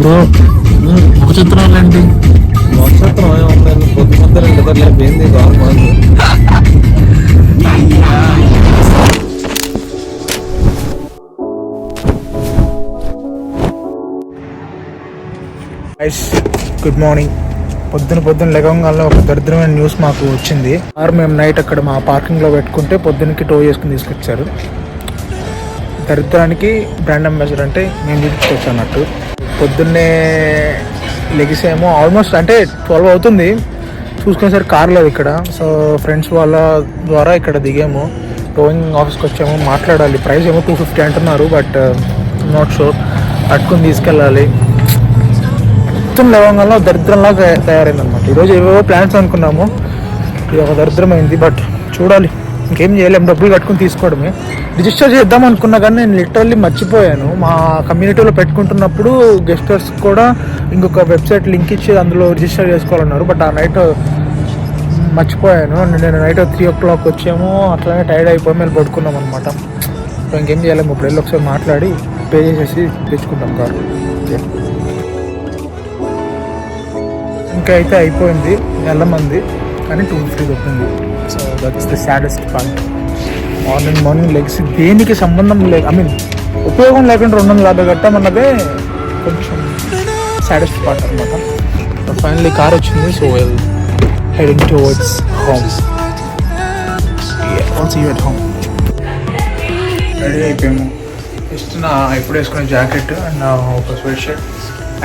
Bro నక్షత్రాలు ఏంటి? నక్షత్రం ఏమన్నా పొద్దు పొద్దున లేదు ఏంది గవర్నమెంట్ గుడ్ మార్నింగ్. పొద్దున లెగంగాల్లో ఒక దరిద్రమైన న్యూస్ మాకు వచ్చింది. మేము నైట్ అక్కడ మా పార్కింగ్లో పెట్టుకుంటే పొద్దున్నకి టో చేసుకుని తీసుకొచ్చారు. దరిద్రానికి బ్రాండ్ అంబాసిడర్ అంటే మేము తీసుకొచ్చి అన్నట్టు. పొద్దున్నే లెగిసేమో ఆల్మోస్ట్ అంటే 12 అవుతుంది. చూసుకునేసరికి కార్ లేదు ఇక్కడ. సో ఫ్రెండ్స్ వాళ్ళ ద్వారా ఇక్కడ దిగాము. టోయింగ్ ఆఫీస్కి వచ్చాము. మాట్లాడాలి. ప్రైస్ ఏమో 250 అంటున్నారు. But not sure. పట్టుకుని తీసుకెళ్ళాలి. మొత్తం లవంగాల్లో దరిద్రంలాగా తయారైందనమాట. ఈరోజు ఏవేవో ప్లాన్స్ అనుకున్నాము. ఇది ఒక దరిద్రమైంది. బట్ చూడాలి, ఇంకేం చేయలేము. డబ్బులు కట్టుకుని తీసుకోవడమే. రిజిస్టర్ చేద్దాం అనుకున్నా కానీ నేను లిటరల్లీ మర్చిపోయాను. మా కమ్యూనిటీలో పెట్టుకుంటున్నప్పుడు గెస్టర్స్ కూడా ఇంకొక వెబ్సైట్ లింక్ ఇచ్చి అందులో రిజిస్టర్ చేసుకోవాలన్నారు. బట్ ఆ నైట్ మర్చిపోయాను. నేను నైట్ 3 o'clock వచ్చాము. అట్లానే టైర్డ్ అయిపోయి మేము పడుకున్నాం అనమాట. సో ఇంకేం చేయలేము. ఇప్పుడు వెళ్ళి ఒకసారి మాట్లాడి పే చేసేసి తెచ్చుకుంటాం కారు. ఇంకా అయితే అయిపోయింది, వెళ్ళమంది, కానీ 250 దొరికింది. So that's the saddest part. Morning legs దేనికి సంబంధం లేదు, ఐ మీన్ ఉపయోగం లేకుండా 250 కట్టామన్నదే కొంచెం సాడెస్ట్ పార్ట్ అనమాట. ఫైనల్లీ కార్ వచ్చింది. So we'll heading towards home. Also you at home. Ready అయిపోయాము. జస్ట్ నా ఇప్పుడు వేసుకునే జాకెట్ అండ్ ఒక sweatshirt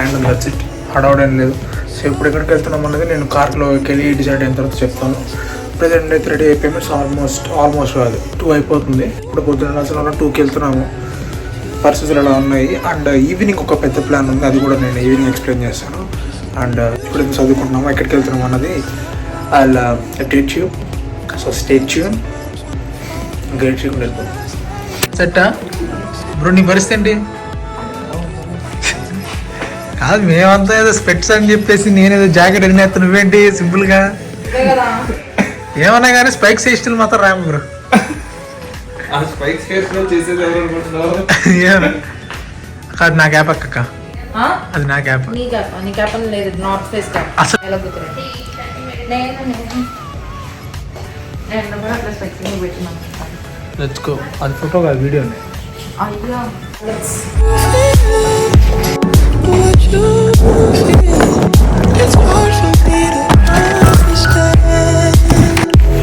and that's it. హడావుడేం లేదు. సో ఇప్పుడు ఎక్కడికి వెళ్తున్నాం అన్నది నేను కార్లోకి వెళ్ళి డిసైడ్ అయిన తర్వాత చెప్తాను. ప్రజెంట్ అయితే రెడీ అయిపోయాము. సో ఆల్మోస్ట్ కాదు 2 అయిపోతుంది. ఇప్పుడు పొద్దున్న 2కి వెళ్తున్నాము. పరిస్థితులు ఎలా ఉన్నాయి. అండ్ ఈవినింగ్ ఒక పెద్ద ప్లాన్ ఉంది. అది కూడా నేను ఈవినింగ్ ఎక్స్ప్లెయిన్ చేస్తాను. అండ్ ఇప్పుడు ఎంత చదువుకుంటున్నాము, ఎక్కడికి వెళ్తున్నాము అన్నది I will update you. So stay tune. Guide చేయకుండా వెళ్తాం. సెట్టా బ్రో, నీ పరిస్థితి ఏంటి? కాదు, మేమంతా ఏదో స్పెక్ట్స్ అని చెప్పేసి నేనేదో జాకెట్ అడిగినేస్తా, నువ్వేంటి సింపుల్గా ఏమన్నా కానీ స్పైక్స్ ఇష్టం మాత్రం రాము బ్రో. కాదు నా గ్యాప్ అక్క, అది నా గ్యాప్. Let's go. అది ఫోటో కాదు, వీడియో.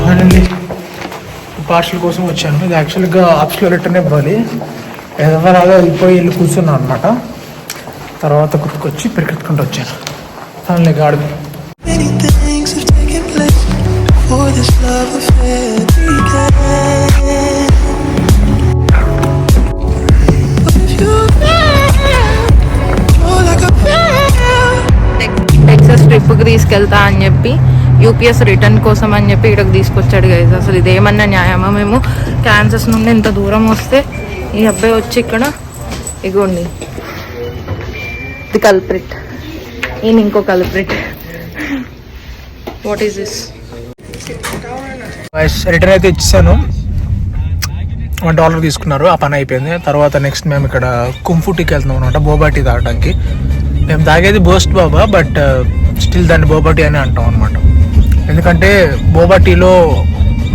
ఫైనల్లీ పార్సల్ కోసం వచ్చాను. ఇది యాక్చువల్గా ఆఫీస్లో రిటర్న్ ఇవ్వాలి. ఎదవలాగా వెళ్ళి కూర్చున్నాను అనమాట. తర్వాత గుర్తుకొచ్చి పరిగెత్తుకుంటూ వచ్చాను. ఫైనల్లీ గాడి టెక్సస్ ట్రిప్కి తీసుకెళ్తా అని చెప్పి యూపీఎస్ రిటర్న్ కోసం అని చెప్పి ఇక్కడికి తీసుకొచ్చాడు గైస్. అసలు ఇదేమన్నా న్యాయమా? మేము క్యాన్సస్ నుండి ఇంత దూరం వస్తే ఈ అబ్బాయి వచ్చి ఇక్కడ ఇగోండి, ఇది కల్ప్రిట్, ఈయన ఇంకో culprit. What is this? Return అయితే ఇచ్చాను. $1 తీసుకున్నారు. ఆ పని అయిపోయింది. తర్వాత నెక్స్ట్ మేము ఇక్కడ కుంఫుటీకి వెళ్తున్నాం అనమాట, బోబా టీ తాగడానికి. మేము తాగేది బోస్ట్ బాబా, బట్ స్టిల్ దాన్ని బోబా టీ అని అంటాం అనమాట. ఎందుకంటే బోబా టీలో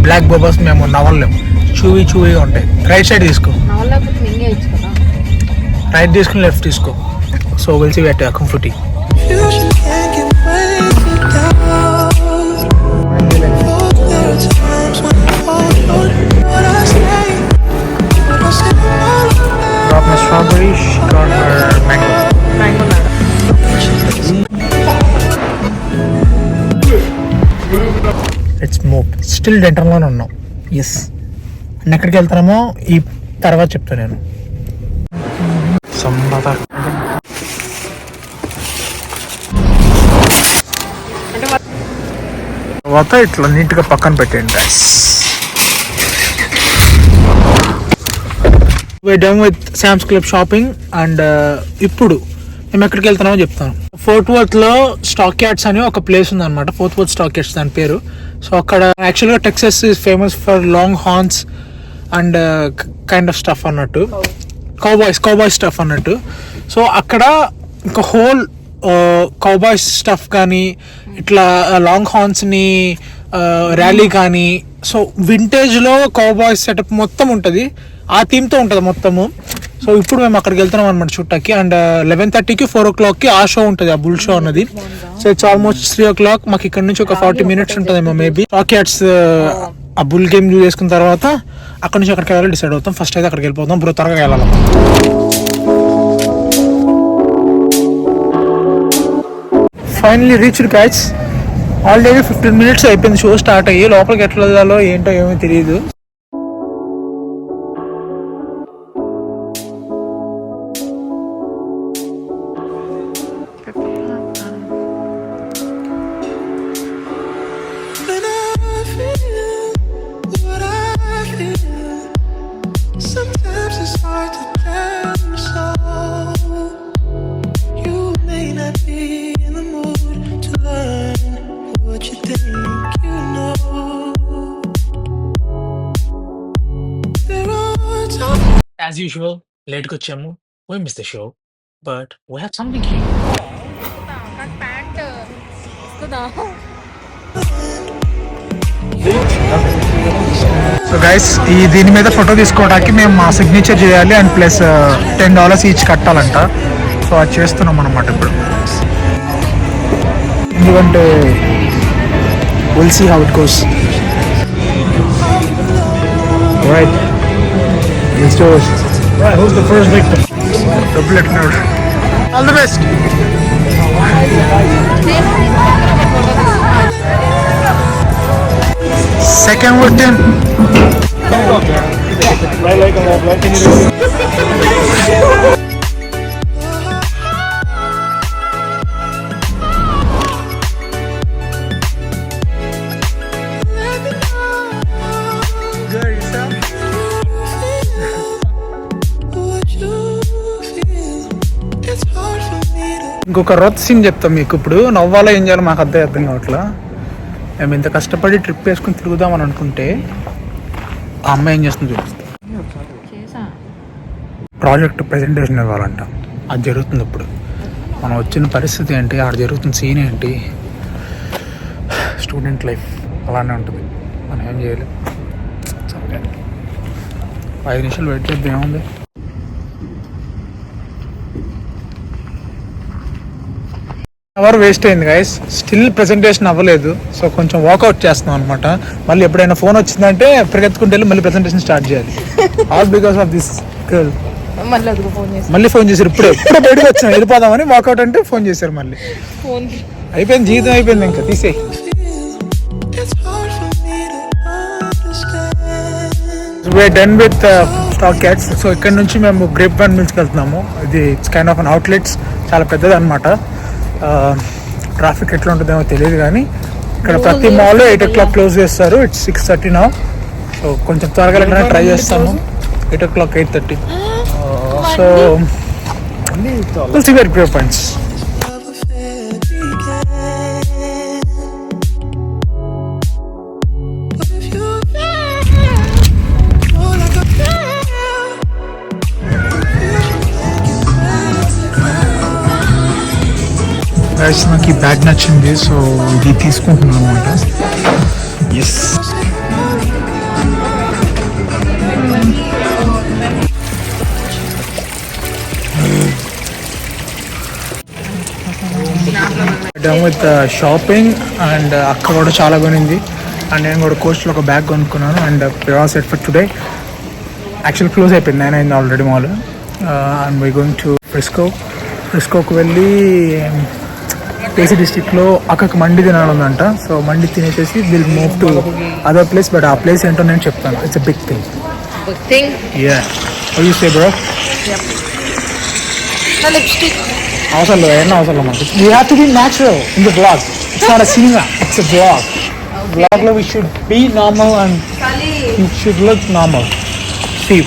బ్లాక్ బోబాస్ మేము నవ్వలేము, చూవీగా ఉంటాయి. రైట్ సైడ్ తీసుకో, రైట్ తీసుకుని లెఫ్ట్ తీసుకో. So will see at Kung Fu Tea. Got my strawberry, she got her mango. Let's move. Still డెంటల్లోనే ఉన్నాం. ఎస్. అండ్ ఎక్కడికి వెళ్తామో ఈ తర్వాత చెప్తాను నేను. తర్వాత ఇట్లా నీట్గా పక్కన పెట్టండి. we're done with Sam's Club shopping and ఇప్పుడు మేము ఎక్కడికి వెళ్తున్నామో చెప్తాను. ఫోర్ట్ వర్త్ లో స్టాక్ యార్డ్స్ అని ఒక ప్లేస్ ఉంది అనమాట. ఫోర్ట్ వర్త్ స్టాక్ యార్డ్స్ దాని పేరు. సో అక్కడ యాక్చువల్గా Texas is famous for long horns and kind of stuff అన్నట్టు, కౌబాయ్ స్టఫ్ అన్నట్టు. సో అక్కడ ఇంకా హోల్ కౌబాయ్ స్టఫ్ కానీ ఇట్లా లాంగ్ హార్న్స్ని ర్యాలీ కానీ, సో వింటేజ్లో కౌబాయ్ సెటప్ మొత్తం ఉంటుంది, ఆ థీమ్తో ఉంటుంది మొత్తము. సో ఇప్పుడు మేము అక్కడికి వెళ్తున్నాం అనమాట చుట్టాకి. అండ్ 11:30కి 4 o'clockకి ఆ షో ఉంటుంది, ఆ బుల్ షో అన్నది. So it's almost 3 o'clock. మాకు ఇక్కడ నుంచి ఒక 40 minutes ఉంటుందేమో మేబీ. రాకెట్స్ ఆ బుల్ గేమ్ యూజ్ చేసుకున్న తర్వాత అక్కడ నుంచి అక్కడికి వెళ్ళాలి డిసైడ్ అవుతాం. ఫస్ట్ అయితే అక్కడికి వెళ్ళిపోతాం బ్రో, త్వరగా వెళ్ళాలి. Finally reached guys. Already 15 minutes అయిపోయింది షో స్టార్ట్ అయ్యి. లోపలికి ఎట్లా వెళ్ళాలో ఏంటో ఏమీ తెలియదు. As usual, లేట్కి వచ్చాము. We missed the show, but we have something here. So guys, ఈ దీని మీద ఫోటో తీసుకోవడానికి మేము మా సిగ్నేచర్ చేయాలి అండ్ ప్లస్ $10 ఈచ్ కట్టాలంట. సో అది చేస్తున్నాం అన్నమాట ఇప్పుడు. ఎందుకంటే we'll see how it goes. Right. Let's do it. Right, who's the first victim? The bullet nerd. All the best. Second victim. Right leg on left leg. Can you do it? ఇంకొక రొత్ scene చెప్తాం మీకు ఇప్పుడు. నవ్వాలో ఏం చేయాలో మాకు అర్థం కావట్లా. మేము ఇంత కష్టపడి ట్రిప్ వేసుకుని తిరుగుదామని అనుకుంటే ఆ అమ్మాయి ఏం చేస్తుంది చూపిస్తాం. ప్రాజెక్ట్ ప్రెజెంటేషన్ ఇవ్వాలంట, అది జరుగుతుంది ఇప్పుడు. మనం వచ్చిన పరిస్థితి ఏంటి, ఆడ జరుగుతున్న సీన్ ఏంటి, స్టూడెంట్ లైఫ్ అలానే ఉంటుంది. మనం ఏం చేయలేం. 5 నిమిషాలు వెయిట్ చేద్దాం, ఏముంది. అవర్ వేస్ట్ అయింది గైస్, స్టిల్ ప్రెజెంటేషన్ అవ్వలేదు. సో కొంచెం వాకౌట్ చేస్తున్నాం అనమాట. మళ్ళీ ఎప్పుడైనా ఫోన్ వచ్చిందంటే పరిగెత్తుకుంటే వెళ్ళి మళ్ళీ ప్రెజెంటేషన్ స్టార్ట్ చేయాలి. All because of this girl. మళ్ళీ ఫోన్ చేశారు, ఇప్పుడు బయటకు వచ్చాం వెళ్ళిపోదామని. వాకౌట్ అంటే ఫోన్ చేశారు మళ్ళీ. అయిపోయింది, జీవితం అయిపోయింది, ఇంకా తీసేయి. we're done with Stock Cats. So ఇక్కడ నుంచి మేము గ్రేప్ వైన్ మిల్స్కి వెళ్తున్నాము. ఇది it's kind of an outlets, చాలా పెద్దది అనమాట. ట్రాఫిక్ ఎట్లా ఉంటుందేమో తెలియదు కానీ ఇక్కడ ప్రతి మాల్ 8 o'clock క్లోజ్ చేస్తారు. It's 6:30 now. సో కొంచెం త్వరగా వెళ్ళడానికి ట్రై చేస్తాము. 8 o'clock 8:30. So we'll see where it opens. Guys, నాకు ఈ బ్యాగ్ నచ్చింది, సో ఇది తీసుకుంటున్నాను అనమాట. Yes, done with shopping. And అక్క కూడా చాలా కొనింది. అండ్ నేను కూడా కోస్ట్లో ఒక బ్యాగ్ కొనుక్కున్నాను. And all set for today. Actual close అయిపోయింది, 9 అయింది already mall. And we going to ఫ్రిస్కోకి వెళ్ళి ఏసీ డిస్ట్రిక్ట్లో అక్కడికి మండి తినాలందంట. సో మండి తినేసేసి will move to other place. But ఆ ప్లేస్ ఏంటో నేను చెప్తాను. It's a big thing. Yeah. What do you say, bro? Yep. The lipstick. అవసరం లేదు, ఏమన్నా అవసరం లేదు మనకి. We have to be natural in the vlog. It's not a cinema, it's a vlog. Vlog లో we should be normal and it should look normal. See,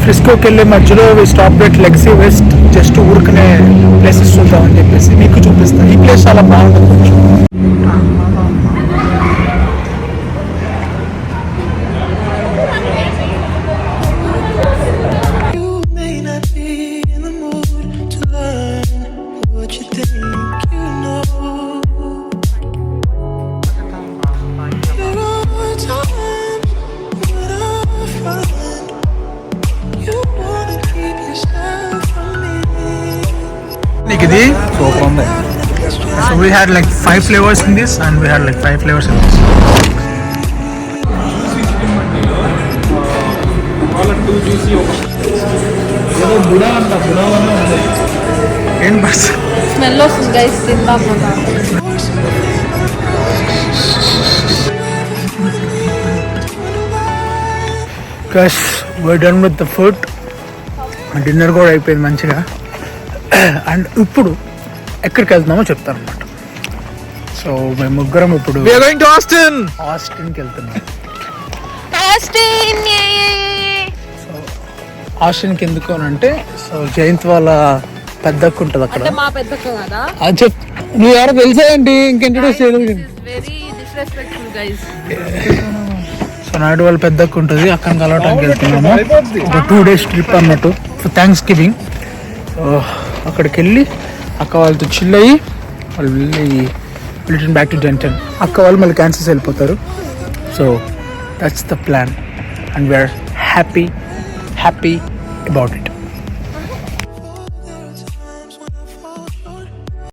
ఫ్రిస్కోకి వెళ్ళే మధ్యలో stop at Legacy West, just ఊరుకునే places చూద్దామని చెప్పేసి మీకు చూపిస్తాను. ఈ ప్లేస్ చాలా బాగుంటుంది. నీకు ఇది సూపర్ ఉంది. So we had like 5 flavours in this and we had like 5 flavours in this. ఏం బస్ స్మెల్ వస్తుంది గైస్, తిందాం కదా. Plus we're done with the food. Dinner కూడా అయిపోయింది మంచిగా. అండ్ ఇప్పుడు ఎక్కడికి వెళ్తున్నామో చెప్తాను అనమాట. సో మేము ముగ్గురం ఇప్పుడు We are going to Austin. ఆస్టిన్కి వెళ్తున్నాం. ఆస్టిన్, సో ఆస్టిన్కి ఎందుకు అని అంటే, సో జయంత్ వాళ్ళ పెద్దక్క ఉంటుంది అక్కడ. అంటే మా పెద్దక్క కదా. అది చెప్, నువ్వు ఎవరో తెలుసా ఏంటి, ఇంక ఇంట్రడ్యూస్ చేయలేదు. Very disrespectful guys. So Naidu వాళ్ళ పెద్దక్క ఉంటుంది, అక్కడికి కలవటానికి వెళ్తున్నాము. ఒక 2 days ట్రిప్ అన్నట్టు ఫర్ థ్యాంక్స్ గివింగ్. అక్కడికి వెళ్ళి అక్క వాళ్ళతో చిల్ అయ్యి వాళ్ళు రిటర్న్ బ్యాక్ టు డెంటన్. అక్క వాళ్ళు మళ్ళీ క్యాన్సర్స్ వెళ్ళిపోతారు. So that's the plan and we're happy about it.